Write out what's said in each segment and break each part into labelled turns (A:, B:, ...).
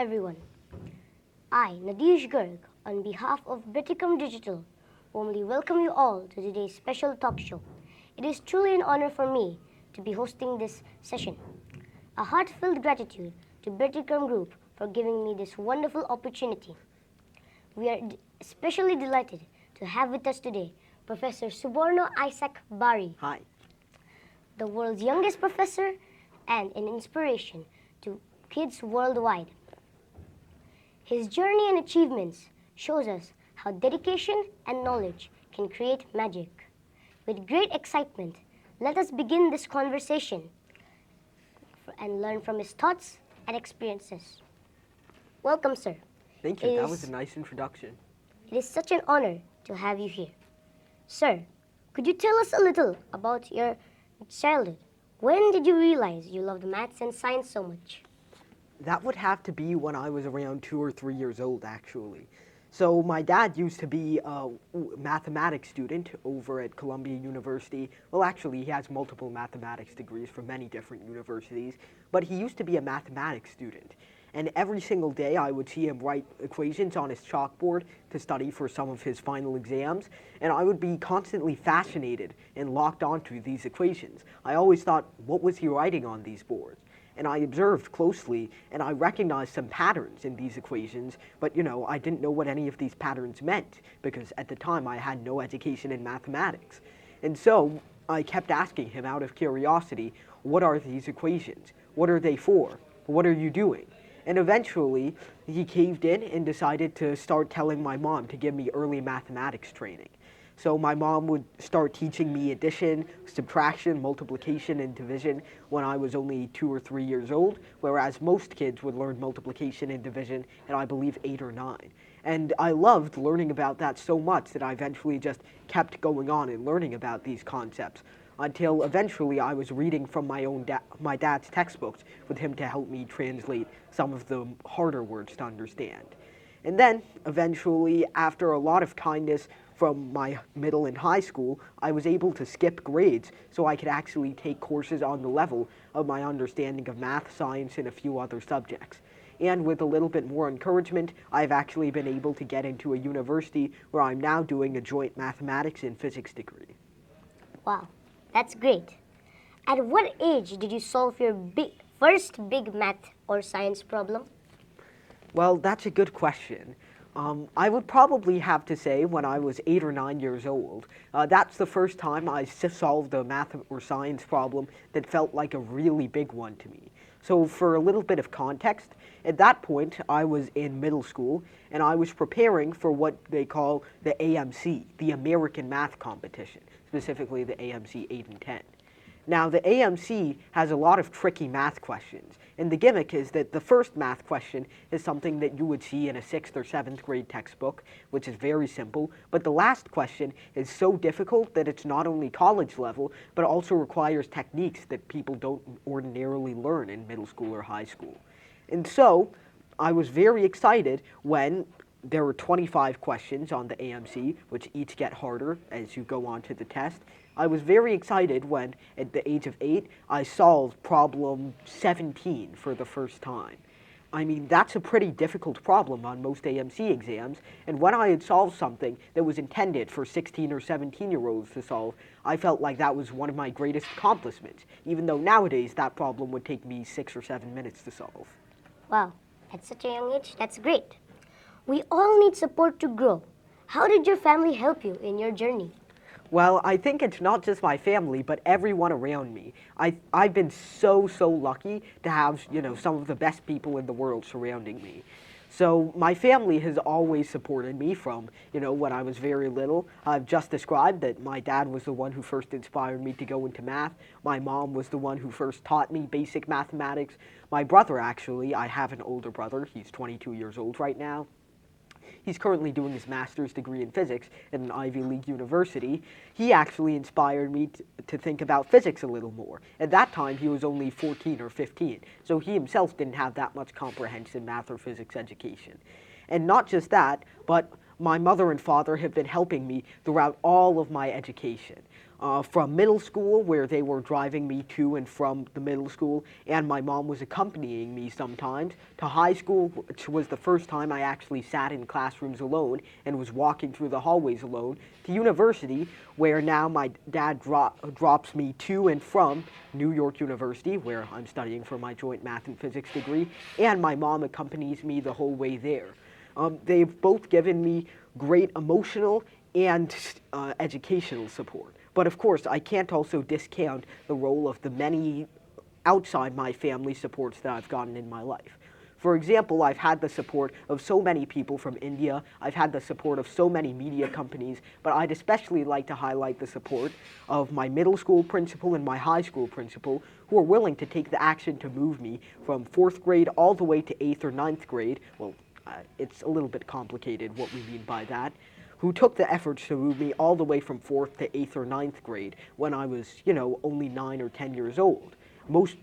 A: everyone. I, Nadish on behalf of Byatikram Digital, warmly welcome you all to today's special talk show. It is truly an honor for me to be hosting this session. A heartfelt gratitude to Byatikram Group for giving me this wonderful opportunity. We are especially delighted to have with us today Professor Suborno Bari.
B: Hi.
A: The world's youngest professor and an inspiration to kids worldwide. His journey and achievements shows us how dedication and knowledge can create magic. With great excitement, let us begin this conversation and learn from his thoughts and experiences. Welcome, sir.
B: Thank you. That was a nice introduction.
A: It is such an honor to have you here. Sir, could you tell us a little about your childhood? When did you realize you loved maths and science so much?
B: That would have to be when I was around 2 or 3 years old, actually. So my dad used to be a mathematics student over at Columbia University. Well, actually, he has multiple mathematics degrees from many different universities, but he used to be a mathematics student. And every single day I would see him write equations on his chalkboard to study for some of his final exams, and I would be constantly fascinated and locked onto these equations. I always thought, what was he writing on these boards? And I observed closely, and I recognized some patterns in these equations, but I didn't know what any of these patterns meant, because at the time I had no education in mathematics. And so I kept asking him out of curiosity, what are these equations? What are they for? What are you doing? And eventually, he caved in and decided to start telling my mom to give me early mathematics training. So my mom would start teaching me addition, subtraction, multiplication, and division when I was only 2 or 3 years old, whereas most kids would learn multiplication and division at, I believe, 8 or 9. And I loved learning about that so much that I eventually just kept going on and learning about these concepts until eventually I was reading from my dad's textbooks with him to help me translate some of the harder words to understand. And then, eventually, after a lot of kindness from my middle and high school, I was able to skip grades so I could actually take courses on the level of my understanding of math, science, and a few other subjects. And with a little bit more encouragement, I've actually been able to get into a university where I'm now doing a joint mathematics and physics degree.
A: Wow, that's great. At what age did you solve your first big math or science problem?
B: Well, that's a good question. I would probably have to say when I was 8 or 9 years old. That's the first time I solved a math or science problem that felt like a really big one to me. So for a little bit of context, at that point I was in middle school and I was preparing for what they call the AMC, the American Math Competition, specifically the AMC 8 and 10. Now, the AMC has a lot of tricky math questions, and the gimmick is that the first math question is something that you would see in a 6th or 7th grade textbook, which is very simple, but the last question is so difficult that it's not only college level, but also requires techniques that people don't ordinarily learn in middle school or high school. And so, I was very excited when there were 25 questions on the AMC, which each get harder as you go on to the test. I was very excited when, at the age of 8, I solved problem 17 for the first time. I mean, that's a pretty difficult problem on most AMC exams, and when I had solved something that was intended for 16 or 17-year-olds to solve, I felt like that was one of my greatest accomplishments, even though nowadays that problem would take me 6 or 7 minutes to solve.
A: Wow, at such a young age, that's great. We all need support to grow. How did your family help you in your journey?
B: Well, I think it's not just my family, but everyone around me. I've been so lucky to have, some of the best people in the world surrounding me. So my family has always supported me from, when I was very little. I've just described that my dad was the one who first inspired me to go into math. My mom was the one who first taught me basic mathematics. My brother, actually, I have an older brother. He's 22 years old right now. He's currently doing his master's degree in physics at an Ivy League university. He actually inspired me to think about physics a little more. At that time, he was only 14 or 15, so he himself didn't have that much comprehensive math or physics education. And not just that, but my mother and father have been helping me throughout all of my education. From middle school, where they were driving me to and from the middle school, and my mom was accompanying me sometimes, to high school, which was the first time I actually sat in classrooms alone and was walking through the hallways alone, to university, where now my dad drops me to and from New York University, where I'm studying for my joint math and physics degree, and my mom accompanies me the whole way there. They've both given me great emotional and educational support. But of course, I can't also discount the role of the many outside my family supports that I've gotten in my life. For example, I've had the support of so many people from India, I've had the support of so many media companies, but I'd especially like to highlight the support of my middle school principal and my high school principal, who are willing to take the action to move me from 4th grade all the way to 8th or 9th grade. Well, it's a little bit complicated what we mean by that. Who took the efforts to move me all the way from 4th to 8th or 9th grade when I was, only 9 or 10 years old. Most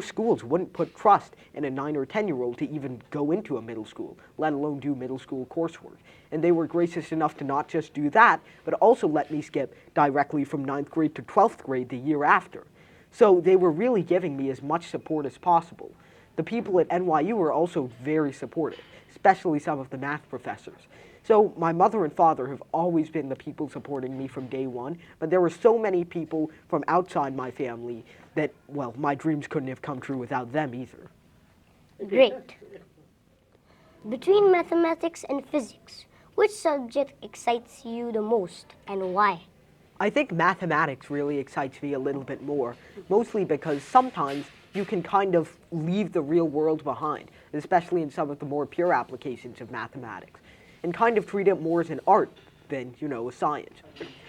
B: schools wouldn't put trust in a 9 or 10-year-old to even go into a middle school, let alone do middle school coursework. And they were gracious enough to not just do that, but also let me skip directly from 9th grade to 12th grade the year after. So they were really giving me as much support as possible. The people at NYU were also very supportive, especially some of the math professors. So my mother and father have always been the people supporting me from day one, but there were so many people from outside my family that, well, my dreams couldn't have come true without them either.
A: Great. Between mathematics and physics, which subject excites you the most and why?
B: I think mathematics really excites me a little bit more, mostly because sometimes you can kind of leave the real world behind, especially in some of the more pure applications of mathematics, and kind of treat it more as an art than, a science.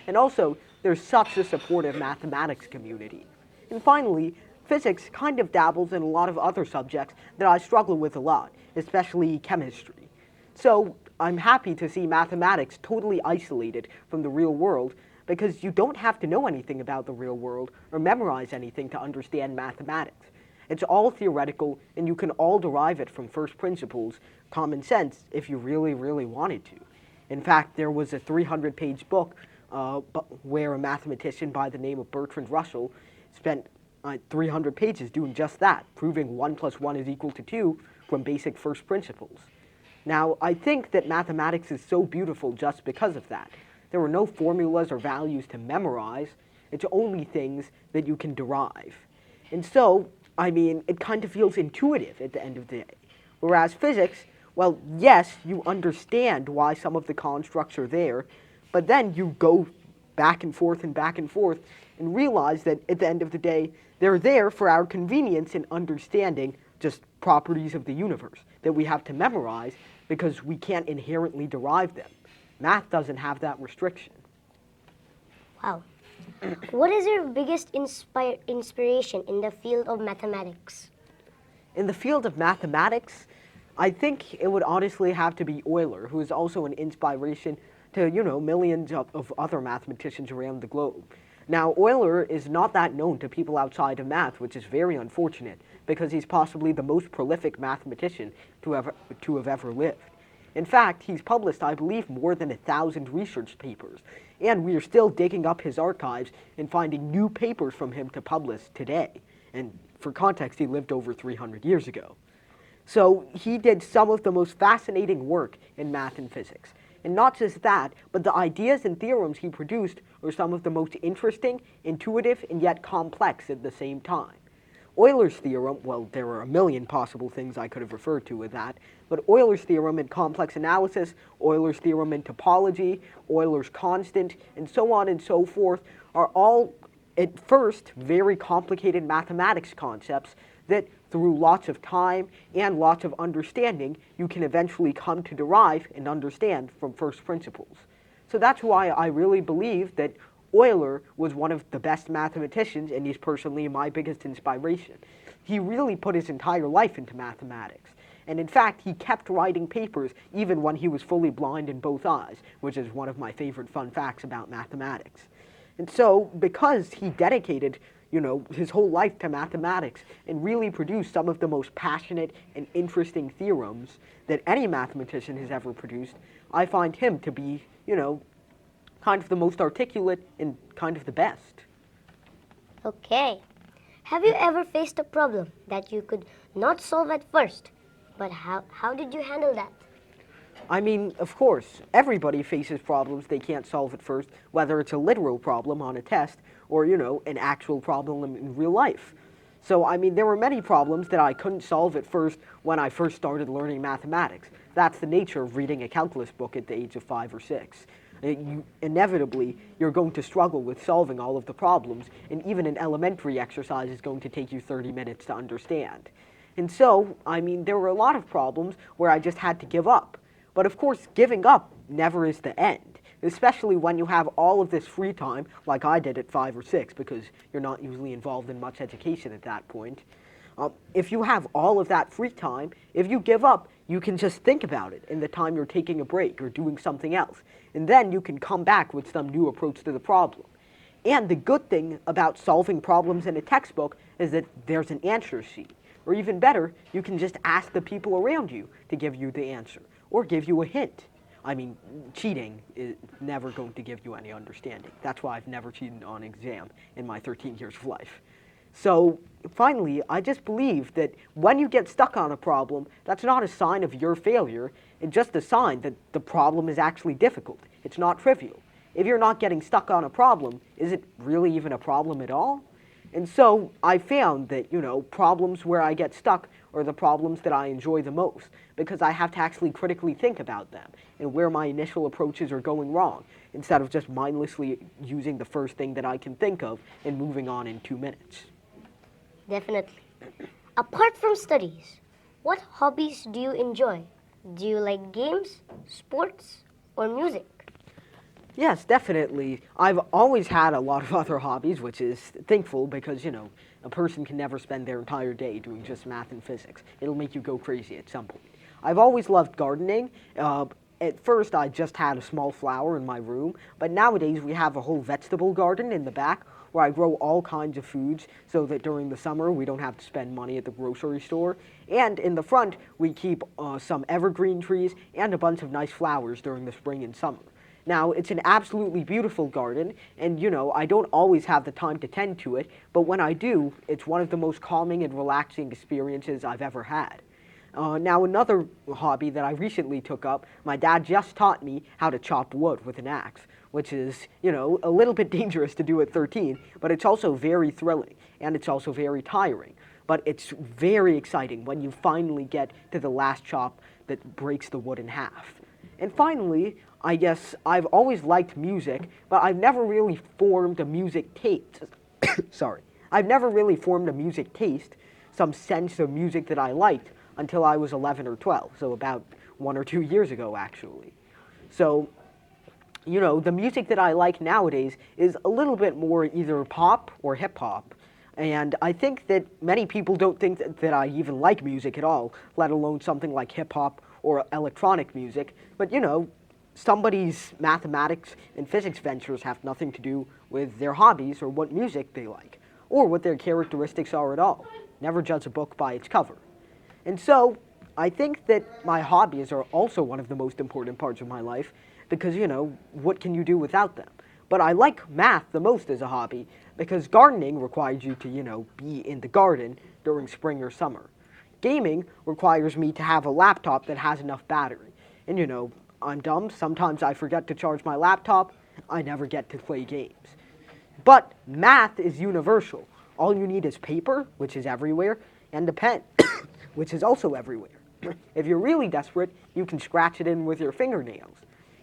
B: And also, there's such a supportive mathematics community. And finally, physics kind of dabbles in a lot of other subjects that I struggle with a lot, especially chemistry. So I'm happy to see mathematics totally isolated from the real world, because you don't have to know anything about the real world or memorize anything to understand mathematics. It's all theoretical, and you can all derive it from first principles, common sense, if you really, really wanted to. In fact, there was a 300-page book where a mathematician by the name of Bertrand Russell spent 300 pages doing just that, proving 1 + 1 is equal to 2 from basic first principles. Now, I think that mathematics is so beautiful just because of that. There were no formulas or values to memorize. It's only things that you can derive. And so, it kind of feels intuitive at the end of the day. Whereas physics, well, yes, you understand why some of the constructs are there, but then you go back and forth and realize that at the end of the day, they're there for our convenience in understanding just properties of the universe that we have to memorize because we can't inherently derive them. Math doesn't have that restriction.
A: Wow. What is your biggest inspiration in the field of mathematics?
B: In the field of mathematics, I think it would honestly have to be Euler, who is also an inspiration to, millions of other mathematicians around the globe. Now, Euler is not that known to people outside of math, which is very unfortunate, because he's possibly the most prolific mathematician to have ever lived. In fact, he's published, I believe, more than 1,000 research papers, and we are still digging up his archives and finding new papers from him to publish today. And for context, he lived over 300 years ago. So he did some of the most fascinating work in math and physics. And not just that, but the ideas and theorems he produced are some of the most interesting, intuitive, and yet complex at the same time. Euler's theorem, well, there are a million possible things I could have referred to with that, but Euler's theorem in complex analysis, Euler's theorem in topology, Euler's constant, and so on and so forth are all, at first, very complicated mathematics concepts that through lots of time and lots of understanding, you can eventually come to derive and understand from first principles. So that's why I really believe that Euler was one of the best mathematicians, and he's personally my biggest inspiration. He really put his entire life into mathematics. And in fact, he kept writing papers even when he was fully blind in both eyes, which is one of my favorite fun facts about mathematics. And so, because he dedicated, his whole life to mathematics and really produced some of the most passionate and interesting theorems that any mathematician has ever produced, I find him to be, kind of the most articulate and kind of the best.
A: Okay. Have you ever faced a problem that you could not solve at first? But how did you handle that?
B: I mean, of course, everybody faces problems they can't solve at first, whether it's a literal problem on a test or, an actual problem in real life. So, I mean, there were many problems that I couldn't solve at first when I first started learning mathematics. That's the nature of reading a calculus book at the age of 5 or 6. Inevitably, you're going to struggle with solving all of the problems, and even an elementary exercise is going to take you 30 minutes to understand. And so, I mean, there were a lot of problems where I just had to give up. But of course, giving up never is the end, especially when you have all of this free time, like I did at 5 or 6, because you're not usually involved in much education at that point. If you have all of that free time, if you give up, you can just think about it in the time you're taking a break or doing something else. And then you can come back with some new approach to the problem. And the good thing about solving problems in a textbook is that there's an answer sheet. Or even better, you can just ask the people around you to give you the answer, or give you a hint. I mean, cheating is never going to give you any understanding. That's why I've never cheated on an exam in my 13 years of life. So, finally, I just believe that when you get stuck on a problem, that's not a sign of your failure. It's just a sign that the problem is actually difficult. It's not trivial. If you're not getting stuck on a problem, is it really even a problem at all? And so I found that, problems where I get stuck are the problems that I enjoy the most, because I have to actually critically think about them and where my initial approaches are going wrong, instead of just mindlessly using the first thing that I can think of and moving on in 2 minutes.
A: Definitely. Apart from studies, what hobbies do you enjoy? Do you like games, sports, or music?
B: Yes, definitely. I've always had a lot of other hobbies, which is thankful because, a person can never spend their entire day doing just math and physics. It'll make you go crazy at some point. I've always loved gardening. At first, I just had a small flower in my room, but nowadays we have a whole vegetable garden in the back where I grow all kinds of foods so that during the summer we don't have to spend money at the grocery store. And in the front, we keep some evergreen trees and a bunch of nice flowers during the spring and summer. Now, it's an absolutely beautiful garden, and I don't always have the time to tend to it, but when I do, it's one of the most calming and relaxing experiences I've ever had. Now, another hobby that I recently took up, my dad just taught me how to chop wood with an axe, which is, a little bit dangerous to do at 13, but it's also very thrilling, and it's also very tiring. But it's very exciting when you finally get to the last chop that breaks the wood in half. And finally, I guess I've always liked music, but I've never really formed a music taste. Sorry. I've never really formed a music taste, some sense of music that I liked, until I was 11 or 12, so about 1 or 2 years ago, actually. So, the music that I like nowadays is a little bit more either pop or hip-hop. And I think that many people don't think that I even like music at all, let alone something like hip-hop or electronic music. But, somebody's mathematics and physics ventures have nothing to do with their hobbies or what music they like, or what their characteristics are at all. Never judge a book by its cover. And so, I think that my hobbies are also one of the most important parts of my life, because, what can you do without them? But I like math the most as a hobby, because gardening requires you to, be in the garden during spring or summer. Gaming requires me to have a laptop that has enough battery. And, I'm dumb. Sometimes I forget to charge my laptop. I never get to play games. But math is universal. All you need is paper, which is everywhere, and a pen, which is also everywhere. If you're really desperate, you can scratch it in with your fingernails.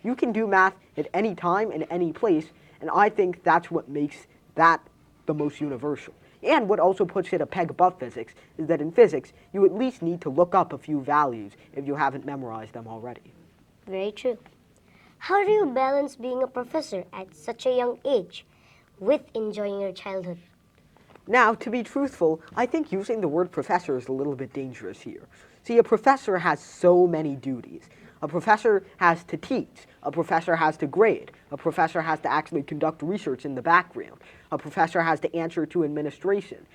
B: You can do math at any time and any place, and I think that's what makes that the most universal. And what also puts it a peg above physics is that in physics, you at least need to look up a few values if you haven't memorized them already.
A: Very true. How do you balance being a professor at such a young age with enjoying your childhood?
B: Now, to be truthful, I think using the word professor is a little bit dangerous here. See, a professor has so many duties. A professor has to teach. A professor has to grade. A professor has to actually conduct research in the background. A professor has to answer to administration,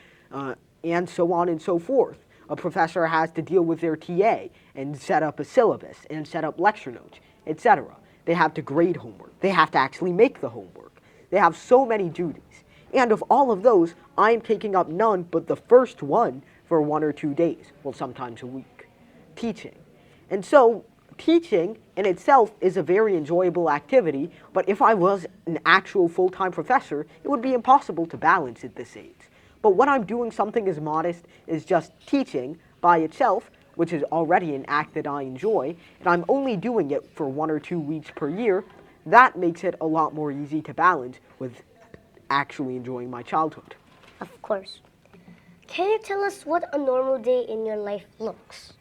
B: and so on and so forth. A professor has to deal with their TA and set up a syllabus and set up lecture notes. etc. They have to grade homework. They have to actually make the homework. They have so many duties. And of all of those, I'm taking up none but the first one for 1 or 2 days, well, sometimes a week, teaching. And so teaching in itself is a very enjoyable activity, but if I was an actual full-time professor, it would be impossible to balance at this age. But when I'm doing something as modest as just teaching by itself, which is already an act that I enjoy, and I'm only doing it for 1 or 2 weeks per year, that makes it a lot more easy to balance with actually enjoying my childhood.
A: Of course. Can you tell us what a normal day in your life looks?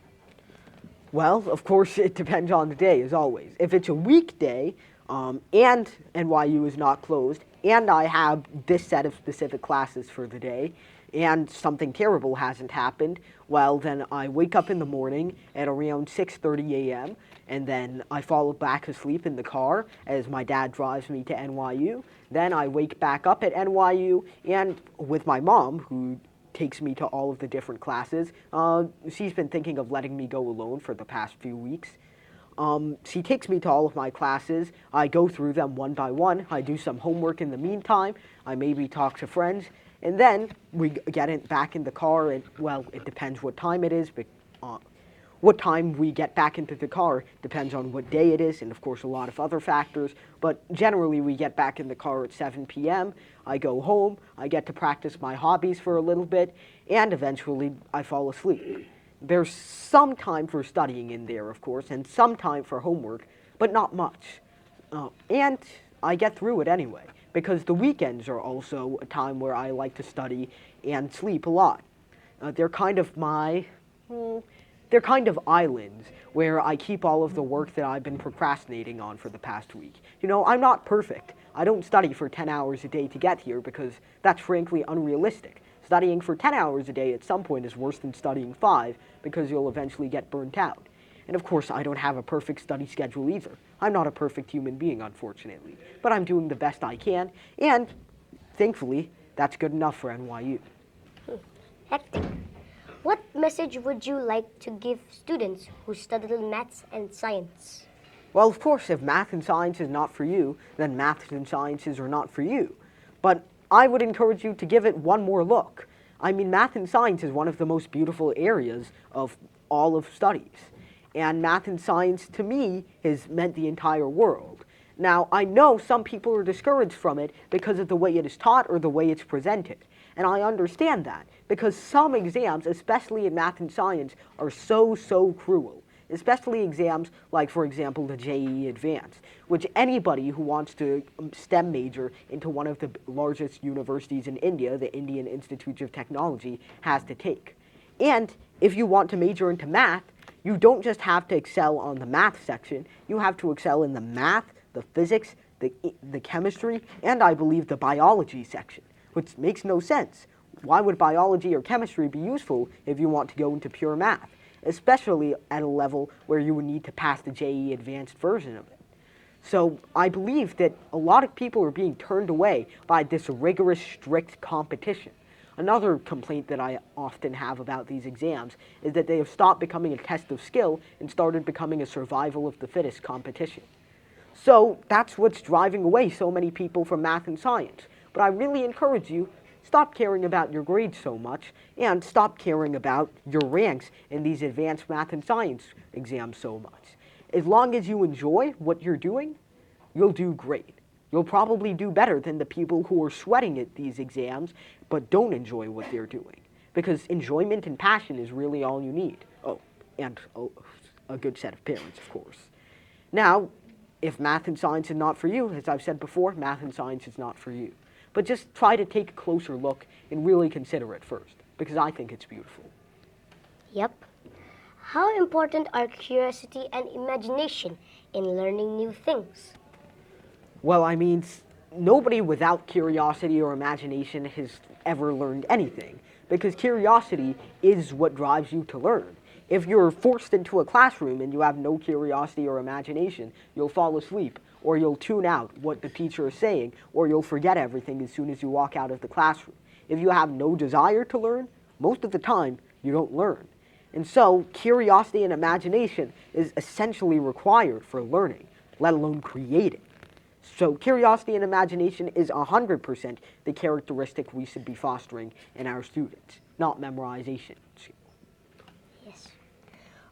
B: Well, of course, it depends on the day, as always. If it's a weekday, and NYU is not closed, and I have this set of specific classes for the day, and something terrible hasn't happened, well, then I wake up in the morning at around 6:30 a.m., and then I fall back asleep in the car as my dad drives me to NYU. Then I wake back up at NYU, and with my mom, who takes me to all of the different classes. She's been thinking of letting me go alone for the past few weeks. She takes me to all of my classes. I go through them one by one. I do some homework in the meantime. I maybe talk to friends. And then we get back in the car, and, well, it depends what time it is. But, what time we get back into the car depends on what day it is, and of course a lot of other factors. But generally we get back in the car at 7 p.m. I go home, I get to practice my hobbies for a little bit, and eventually I fall asleep. There's some time for studying in there, of course, and some time for homework, but not much. And I get through it anyway, because the weekends are also a time where I like to study and sleep a lot. They're kind of islands where I keep all of the work that I've been procrastinating on for the past week. You know, I'm not perfect. I don't study for 10 hours a day to get here because that's frankly unrealistic. Studying for 10 hours a day at some point is worse than studying 5 because you'll eventually get burnt out. And of course, I don't have a perfect study schedule either. I'm not a perfect human being, unfortunately. But I'm doing the best I can, and thankfully, that's good enough for NYU.
A: Hectic. What message would you like to give students who study maths and science?
B: Well, of course, if math and science is not for you, then maths and sciences are not for you. But I would encourage you to give it one more look. I mean, math and science is one of the most beautiful areas of all of studies. And math and science, to me, has meant the entire world. Now, I know some people are discouraged from it because of the way it is taught or the way it's presented. And I understand that, because some exams, especially in math and science, are so cruel. Especially exams like, for example, the JEE Advanced, which anybody who wants to STEM major into one of the largest universities in India, the Indian Institute of Technology, has to take. And if you want to major into math, you don't just have to excel on the math section, you have to excel in the math, the physics, the chemistry, and I believe the biology section, which makes no sense. Why would biology or chemistry be useful if you want to go into pure math, especially at a level where you would need to pass the JEE Advanced version of it? So I believe that a lot of people are being turned away by this rigorous, strict competition. Another complaint that I often have about these exams is that they have stopped becoming a test of skill and started becoming a survival of the fittest competition. So that's what's driving away so many people from math and science. But I really encourage you, stop caring about your grades so much and stop caring about your ranks in these advanced math and science exams so much. As long as you enjoy what you're doing, you'll do great. You'll probably do better than the people who are sweating at these exams but don't enjoy what they're doing. Because enjoyment and passion is really all you need. Oh, and a good set of parents, of course. Now, if math and science is not for you, as I've said before, math and science is not for you. But just try to take a closer look and really consider it first, because I think it's beautiful.
A: Yep. How important are curiosity and imagination in learning new things?
B: Well, I mean, nobody without curiosity or imagination has ever learned anything, because curiosity is what drives you to learn. If you're forced into a classroom and you have no curiosity or imagination, you'll fall asleep, or you'll tune out what the teacher is saying, or you'll forget everything as soon as you walk out of the classroom. If you have no desire to learn, most of the time, you don't learn. And so, curiosity and imagination is essentially required for learning. let alone creating. So curiosity and imagination is 100% the characteristic we should be fostering in our students, not memorization.
A: Yes.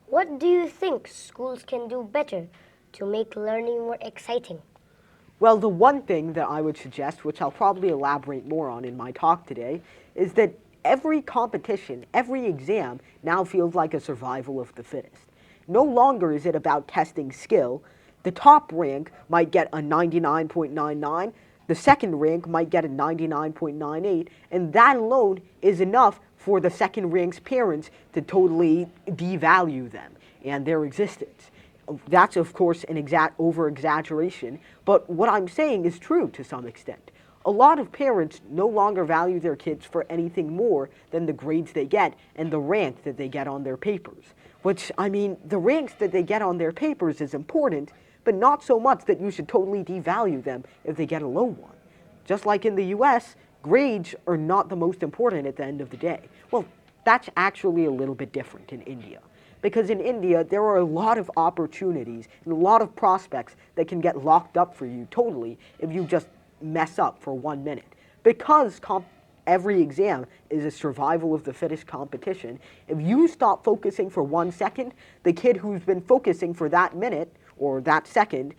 A: What do you think schools can do better to make learning more exciting?
B: Well, the one thing that I would suggest, which I'll probably elaborate more on in my talk today, is that every competition, every exam now feels like a survival of the fittest. No longer is it about testing skill. The top rank might get a 99.99, the second rank might get a 99.98, and that alone is enough for the second rank's parents to totally devalue them and their existence. That's, of course, an over-exaggeration, but what I'm saying is true to some extent. A lot of parents no longer value their kids for anything more than the grades they get and the rank that they get on their papers. Which, I mean, the ranks that they get on their papers is important, but not so much that you should totally devalue them if they get a low one. Just like in the US, grades are not the most important at the end of the day. Well, that's actually a little bit different in India. Because in India, there are a lot of opportunities and a lot of prospects that can get locked up for you totally if you just mess up for 1 minute. Because every exam is a survival of the fittest competition, if you stop focusing for 1 second, the kid who's been focusing for that minute or that second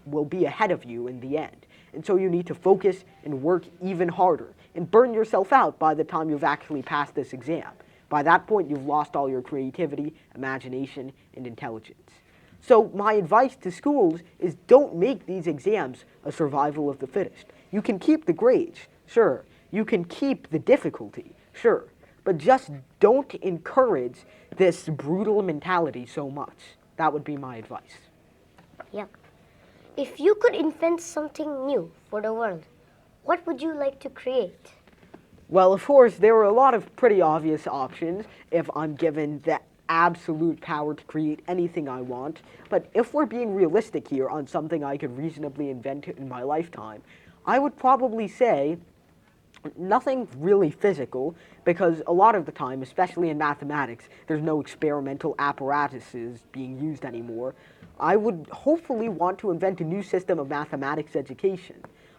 B: will be ahead of you in the end. And so you need to focus and work even harder and burn yourself out by the time you've actually passed this exam. By that point, you've lost all your creativity, imagination, and intelligence. So my advice to schools is don't make these exams a survival of the fittest. You can keep the grades, sure. You can keep the difficulty, sure. But just don't encourage this brutal mentality so much. That would be my advice.
A: Yep. If you could invent something new for the world, what would you like to create?
B: Well, of course, there are a lot of pretty obvious options if I'm given the absolute power to create anything I want. But if we're being realistic here on something I could reasonably invent in my lifetime, I would probably say nothing really physical, because a lot of the time, especially in mathematics, there's no experimental apparatuses being used anymore. I would hopefully want to invent a new system of mathematics education.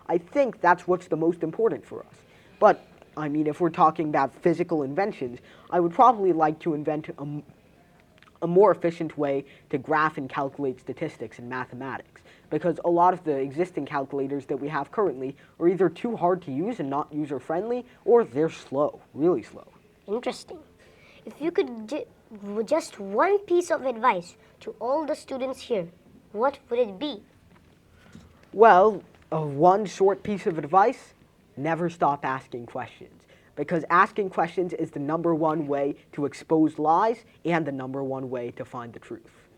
B: I think that's what's the most important for us. But I mean, if we're talking about physical inventions, I would probably like to invent a more efficient way to graph and calculate statistics in mathematics, because a lot of the existing calculators that we have currently are either too hard to use and not user-friendly, or they're slow, really slow.
A: Interesting. If you could just one piece of advice to all the students here, what would it be?
B: Well, one short piece of advice: never stop asking questions, because asking questions is the #1 way to expose lies and the #1 way to find the truth.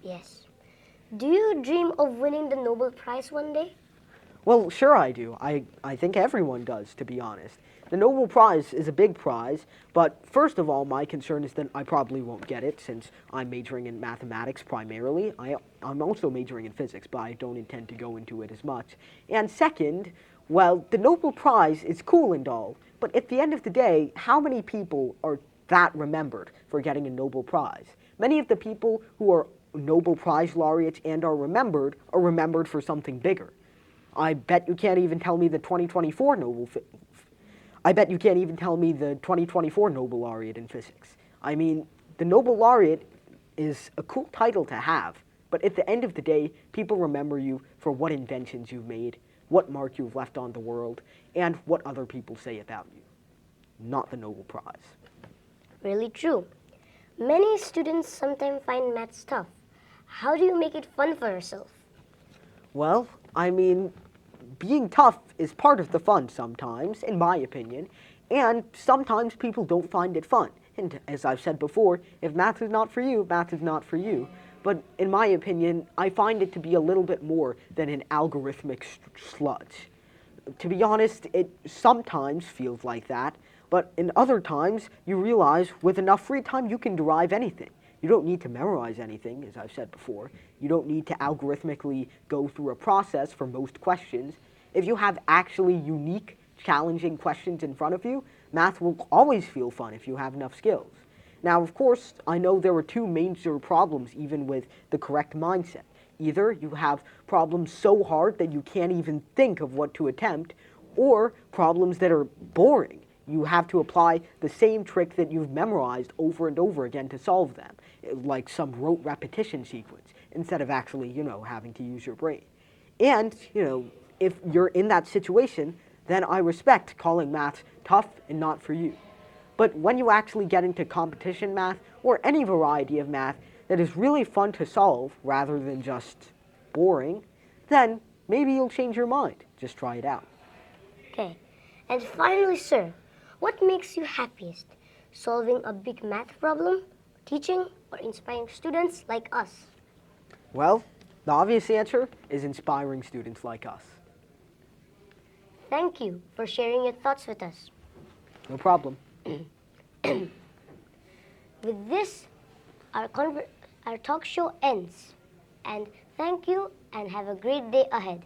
A: Yes. Do you dream of winning the Nobel Prize one day?
B: Well, sure I do. I think everyone does, to be honest. The Nobel Prize is a big prize, but first of all, my concern is that I probably won't get it since I'm majoring in mathematics primarily. I'm also majoring in physics, but I don't intend to go into it as much. And second, well, the Nobel Prize is cool and all, but at the end of the day, how many people are that remembered for getting a Nobel Prize? Many of the people who are Nobel Prize laureates and are remembered for something bigger. I bet you can't even tell me the 2024 Nobel laureate in physics. I mean, the Nobel laureate is a cool title to have, but at the end of the day, people remember you for what inventions you've made, what mark you've left on the world, and what other people say about you, not the Nobel Prize.
A: Really true. Many students sometimes find maths tough. How do you make it fun for yourself?
B: Well, I mean, being tough is part of the fun sometimes, in my opinion, and sometimes people don't find it fun. And as I've said before, if math is not for you, math is not for you. But in my opinion, I find it to be a little bit more than an algorithmic sludge. To be honest, it sometimes feels like that, but in other times, you realize with enough free time, you can derive anything. You don't need to memorize anything, as I've said before. You don't need to algorithmically go through a process for most questions. If you have actually unique, challenging questions in front of you, math will always feel fun if you have enough skills. Now, of course, I know there are two major problems even with the correct mindset. Either you have problems so hard that you can't even think of what to attempt, or problems that are boring. You have to apply the same trick that you've memorized over and over again to solve them, like some rote repetition sequence, instead of actually, having to use your brain. And, if you're in that situation, then I respect calling maths tough and not for you. But when you actually get into competition math, or any variety of math that is really fun to solve rather than just boring, then maybe you'll change your mind. Just try it out.
A: Okay. And finally, sir, what makes you happiest? Solving a big math problem, teaching, or inspiring students like us?
B: Well, the obvious answer is inspiring students like us.
A: Thank you for sharing your thoughts with us.
B: No problem.
A: With this, our talk show ends. And thank you and have a great day ahead.